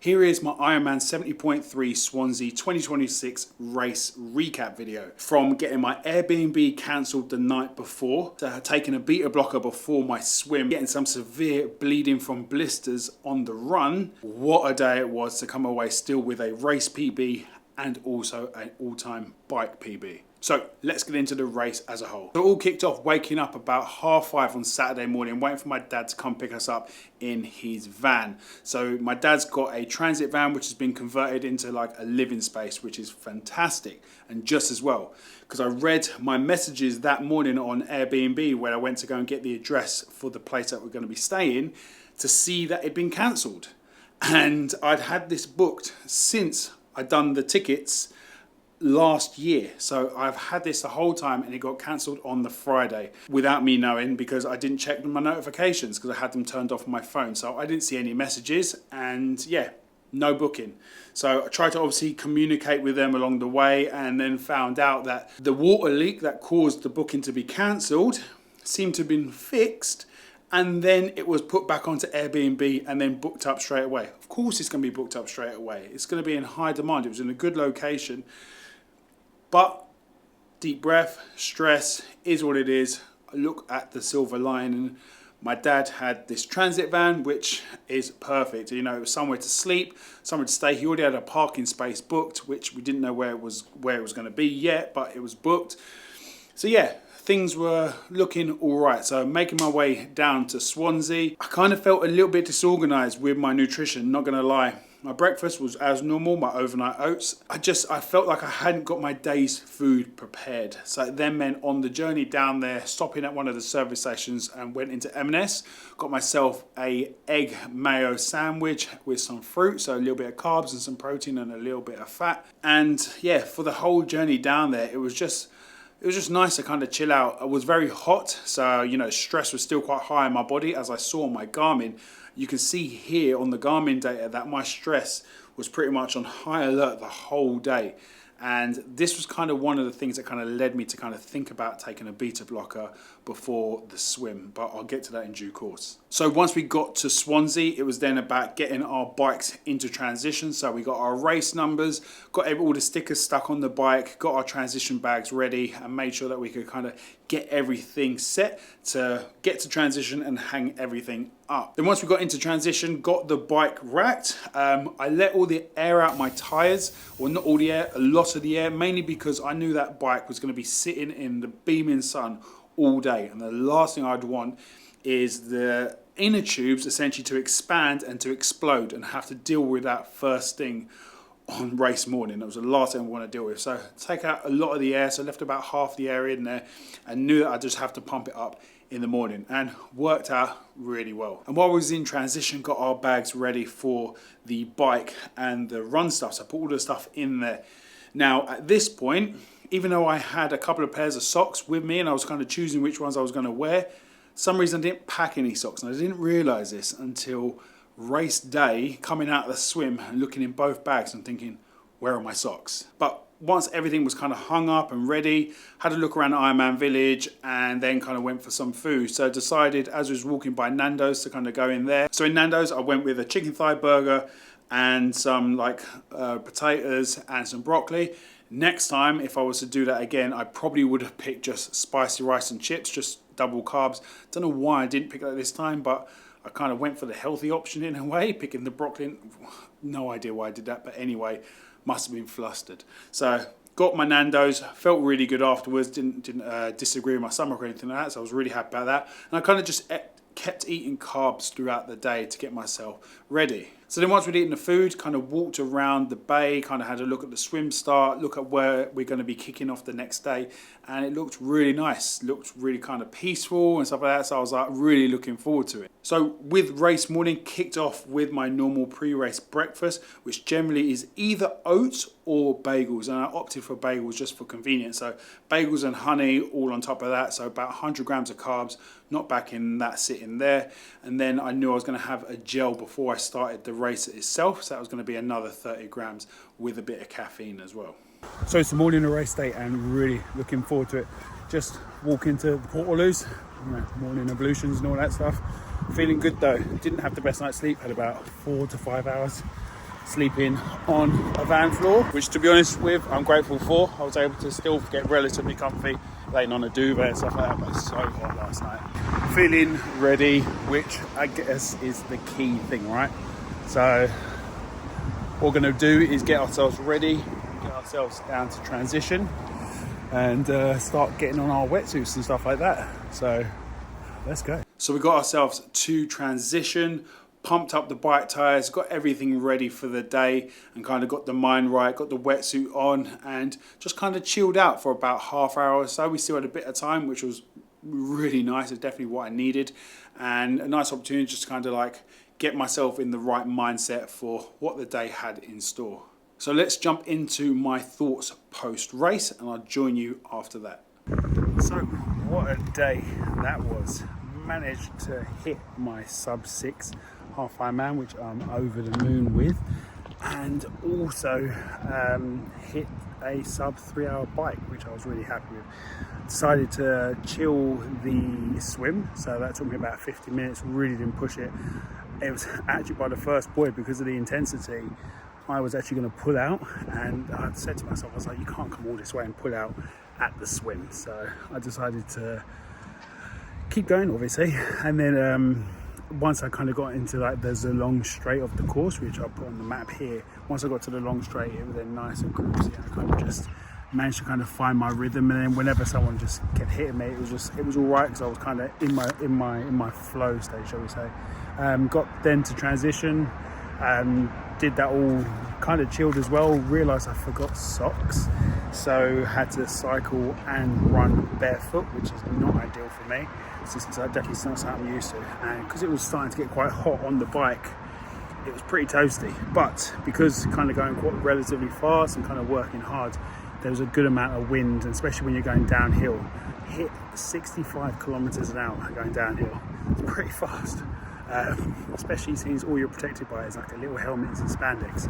Here is my Ironman 70.3 Swansea 2026 race recap video from getting my Airbnb cancelled the night before, to taking a beta blocker before my swim, getting some severe bleeding from blisters on the run. What a day it was to come away still with a race PB and also an all-time bike PB. So let's get into the race as a whole. So it all kicked off waking up about 5:30 on Saturday morning, waiting for my dad to come pick us up in his van. So my dad's got a transit van which has been converted into like a living space, which is fantastic and just as well. Because I read my messages that morning on Airbnb when I went to go and get the address for the place that we're going to be staying, to see that it'd been cancelled. And I'd had this booked since I'd done the tickets last year. So I've had this the whole time, and it got cancelled on the Friday without me knowing, because I didn't check my notifications because I had them turned off on my phone. So I didn't see any messages, and yeah, no booking. So I tried to obviously communicate with them along the way, and then found out that the water leak that caused the booking to be cancelled seemed to have been fixed, and then it was put back onto Airbnb and then booked up straight away. Of course it's going to be booked up straight away. It's going to be in high demand. It was in a good location. But deep breath, stress is what it is. I look at the silver lining. My dad had this transit van, which is perfect. You know, it was somewhere to sleep, somewhere to stay. He already had a parking space booked, which we didn't know where it was going to be yet, but it was booked. So yeah, things were looking all right. So making my way down to Swansea, I kind of felt a little bit disorganized with my nutrition, not going to lie. My breakfast was as normal, my overnight oats. I felt like I hadn't got my day's food prepared. So it then meant on the journey down there, stopping at one of the service stations and went into M&S, got myself a egg mayo sandwich with some fruit, so a little bit of carbs and some protein and a little bit of fat. And yeah, for the whole journey down there, it was just nice to kind of chill out. It was very hot, so you know, stress was still quite high in my body. As I saw on my Garmin, you can see here on the Garmin data that my stress was pretty much on high alert the whole day. And this was kind of one of the things that kind of led me to kind of think about taking a beta blocker before the swim, but I'll get to that in due course. So once we got to Swansea, it was then about getting our bikes into transition. So we got our race numbers, got all the stickers stuck on the bike, got our transition bags ready, and made sure that we could kind of get everything set to get to transition and hang everything up. Then once we got into transition, got the bike racked. I let all the air out my tires, well, not all the air, a lot of the air, mainly because I knew that bike was going to be sitting in the beaming sun all day, and the last thing I'd want is the inner tubes essentially to expand and to explode and have to deal with that first thing on race morning. That was the last thing I want to deal with. So take out a lot of the air, so I left about half the air in there and knew that I just have to pump it up in the morning, and worked out really well. And while we was in transition, got our bags ready for the bike and the run stuff, so I put all the stuff in there. Now at this point, even though I had a couple of pairs of socks with me and I was kind of choosing which ones I was going to wear, for some reason I didn't pack any socks, and I didn't realize this until race day, coming out of the swim and looking in both bags and thinking, where are my socks? But once everything was kind of hung up and ready, had a look around Ironman Village, and then kind of went for some food. So I decided, as I was walking by Nando's, to kind of go in there. So in Nando's, I went with a chicken thigh burger and some potatoes and some broccoli. Next time, if I was to do that again, I probably would have picked just spicy rice and chips, just double carbs. Don't know why I didn't pick that this time, but I kind of went for the healthy option in a way, picking the broccoli. No idea why I did that, but anyway, must have been flustered. So got my Nando's, felt really good afterwards, didn't disagree with my stomach or anything like that, so I was really happy about that. And I kind of just kept eating carbs throughout the day to get myself ready. So then once we'd eaten the food, kind of walked around the bay, kind of had a look at the swim start, look at where we're going to be kicking off the next day, and it looked really nice, looked really kind of peaceful and stuff like that, so I was like really looking forward to it. So with race morning, kicked off with my normal pre-race breakfast, which generally is either oats or bagels, and I opted for bagels just for convenience. So bagels and honey all on top of that, so about 100 grams of carbs, not back in that sitting there. And then I knew I was going to have a gel before I started the race itself, so that was going to be another 30 grams with a bit of caffeine as well. So it's the morning of race day and really looking forward to it. Just walking to the Portaloos, morning ablutions and all that stuff. Feeling good though. Didn't have the best night's sleep, had about 4 to 5 hours. sleeping on a van floor, which to be honest with, I'm grateful for. I was able to still get relatively comfy, laying on a duvet and stuff like that, but it's so hot last night. Feeling ready, which I guess is the key thing, right? So what we're going to do is get ourselves ready, get ourselves down to transition, and start getting on our wetsuits and stuff like that. So let's go. So we got ourselves to transition, pumped up the bike tires, got everything ready for the day, and kind of got the mind right, got the wetsuit on, and just kind of chilled out for about half hour or so. We still had a bit of time, which was really nice. It's definitely what I needed, and a nice opportunity just to kind of like get myself in the right mindset for what the day had in store. So let's jump into my thoughts post-race, and I'll join you after that. So what a day that was. Managed to hit my sub 6 half Ironman, which I'm over the moon with, and also hit a sub 3 hour bike, which I was really happy with. Decided to chill the swim, so that took me about 50 minutes, really didn't push it. It was actually by the first buoy, because of the intensity, I was actually going to pull out, and I said to myself, I was like, you can't come all this way and pull out at the swim. So I decided to keep going, obviously, and then once I kind of got into like there's a long straight of the course, which I put on the map here. Once I got to the long straight, it was then nice and cruisy, and I kind of just managed to kind of find my rhythm. And then whenever someone just kept hitting me, it was all right, because I was kind of in my flow state, shall we say. Got then to transition, did that all kind of chilled as well. Realised I forgot socks, so had to cycle and run barefoot, which is not ideal for me. It's just definitely not something I'm used to, and because it was starting to get quite hot on the bike, it was pretty toasty. But because kind of going quite relatively fast and kind of working hard, there was a good amount of wind, and especially when you're going downhill, hit 65 kilometers an hour going downhill. It's pretty fast. Especially since all you're protected by is like a little helmet and spandex.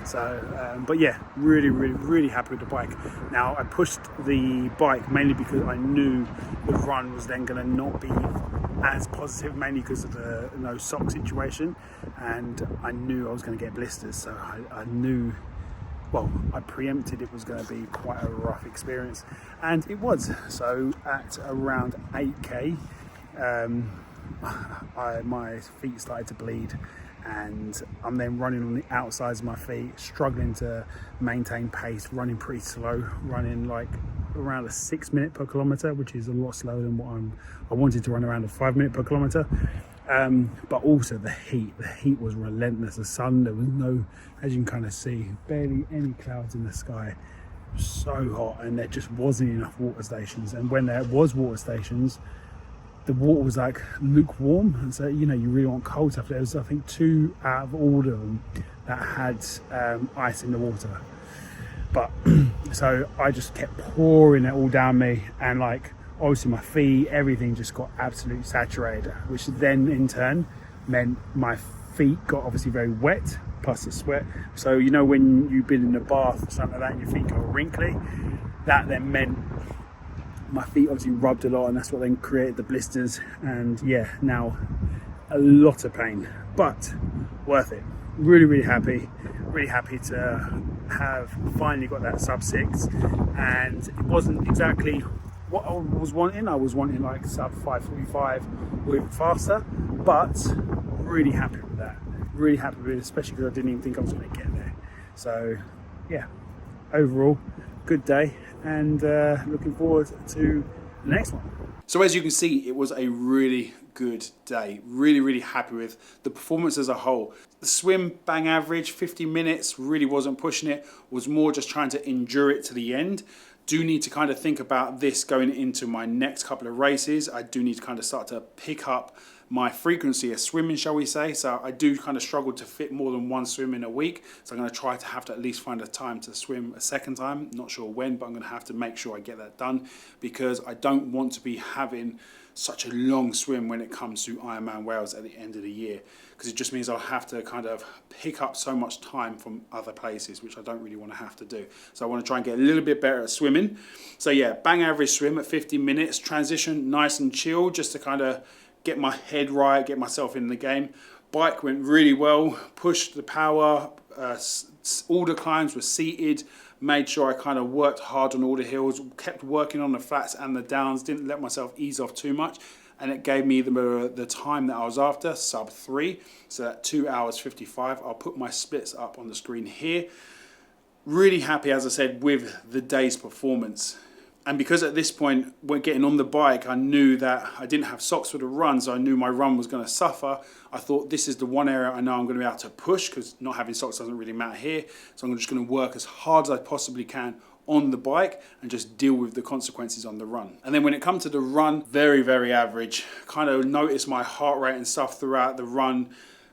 So, but yeah, really happy with the bike. Now, I pushed the bike mainly because I knew the run was then going to not be as positive, mainly because of the no sock situation, and I knew I was going to get blisters. So I knew, well, I preempted it was going to be quite a rough experience, and it was. So at around 8k, my feet started to bleed, and I'm then running on the outsides of my feet, struggling to maintain pace, running pretty slow, running like around a 6 minute per kilometre, which is a lot slower than what I wanted to run around a 5 minute per kilometre. But also the heat was relentless. The sun, there was no, as you can kind of see, barely any clouds in the sky. So hot, and there just wasn't enough water stations, and when there was water stations, the water was like lukewarm, and so you really want cold stuff. There was, I think, 2 out of all of them that had ice in the water, but so I just kept pouring it all down me, and like obviously my feet, everything just got absolutely saturated, which then in turn meant my feet got obviously very wet, plus the sweat. So when you've been in a bath or something like that and your feet go wrinkly, that then meant my feet obviously rubbed a lot, and that's what then created the blisters. And yeah, now a lot of pain, but worth it. Really happy to have finally got that sub 6, and it wasn't exactly what I was wanting. I was wanting like sub 5:45 or even faster, but really happy with that. Really happy with it, especially because I didn't even think I was going to get there. So yeah, overall good day, and looking forward to the next one. So as you can see, it was a really good day. Really happy with the performance as a whole. The swim, bang average, 50 minutes, really wasn't pushing it, was more just trying to endure it to the end. Do need to kind of think about this going into my next couple of races. I do need to kind of start to pick up my frequency of swimming, shall we say. So I do kind of struggle to fit more than one swim in a week. So I'm going to try to have to at least find a time to swim a second time. Not sure when, but I'm going to have to make sure I get that done, because I don't want to be having such a long swim when it comes to Ironman Wales at the end of the year, because it just means I'll have to kind of pick up so much time from other places, which I don't really want to have to do. So I want to try and get a little bit better at swimming. So yeah, bang average swim at 50 minutes, transition nice and chill, just to kind of get my head right, get myself in the game. Bike went really well, pushed the power, all the climbs were seated, made sure I kind of worked hard on all the hills, kept working on the flats and the downs, didn't let myself ease off too much, and it gave me the time that I was after, sub 3, so that 2 hours 55. I'll put my splits up on the screen here. Really happy, as I said, with the day's performance. And because at this point, when getting on the bike, I knew that I didn't have socks for the run, so I knew my run was going to suffer. I thought this is the one area I know I'm going to be able to push, because not having socks doesn't really matter here. So I'm just going to work as hard as I possibly can on the bike and just deal with the consequences on the run. And then when it comes to the run, very, very average. Kind of noticed my heart rate and stuff throughout the run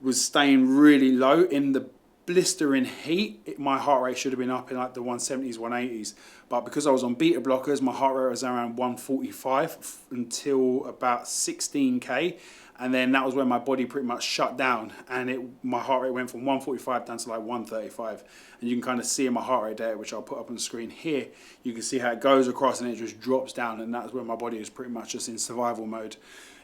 was staying really low. In the blistering heat, my heart rate should have been up in like the 170s, 180s. But because I was on beta blockers, my heart rate was around 145 until about 16k. And then that was when my body pretty much shut down, and my heart rate went from 145 down to like 135. And you can kind of see in my heart rate there, which I'll put up on the screen here, you can see how it goes across and it just drops down, and that's when my body is pretty much just in survival mode.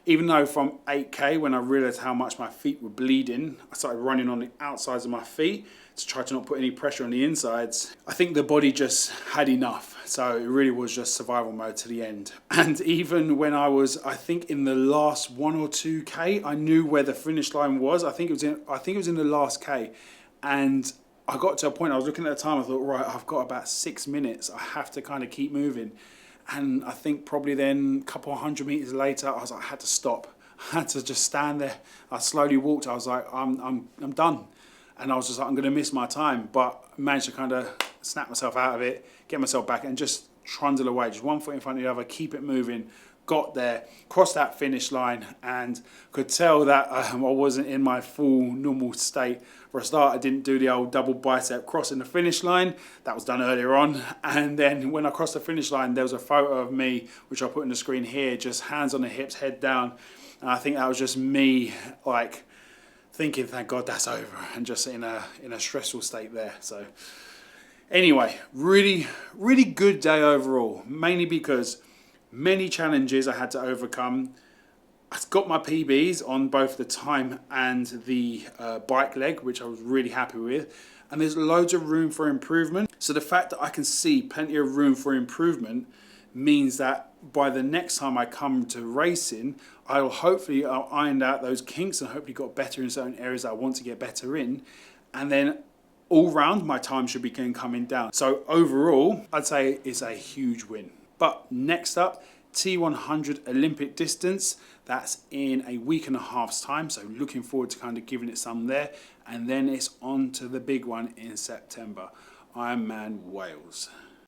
Even though from 8k, when I realized how much my feet were bleeding, I started running on the outsides of my feet to try to not put any pressure on the insides. I think the body just had enough. So it really was just survival mode to the end. And even when I was, I think in the last 1 or 2k, I knew where the finish line was. I think it was in the last k. And I got to a point, I was looking at the time, I thought, right, I've got about 6 minutes. I have to kind of keep moving. And I think probably then a couple of 100 meters later, I was like, I had to stop. I had to just stand there. I slowly walked. I was like, I'm done. And I was just like, I'm going to miss my time. But I managed to kind of snap myself out of it, get myself back, and just trundle away. Just one foot in front of the other, keep it moving. Got there, crossed that finish line, and could tell that I wasn't in my full normal state. For a start, I didn't do the old double bicep crossing the finish line. That was done earlier on. And then when I crossed the finish line, there was a photo of me, which I'll put on the screen here, just hands on the hips, head down. And I think that was just me, like, thinking, thank God that's over, and just in a stressful state there. So anyway, really, really good day overall, mainly because many challenges I had to overcome. I got my PBs on both the time and the bike leg, which I was really happy with. And there's loads of room for improvement. So the fact that I can see plenty of room for improvement means that by the next time I come to racing, I'll hopefully ironed out those kinks and hopefully got better in certain areas that I want to get better in. And then all round, my time should begin coming down. So overall, I'd say it's a huge win. But next up, T100 Olympic distance. That's in a week and a half's time. So looking forward to kind of giving it some there. And then it's on to the big one in September, Ironman Wales.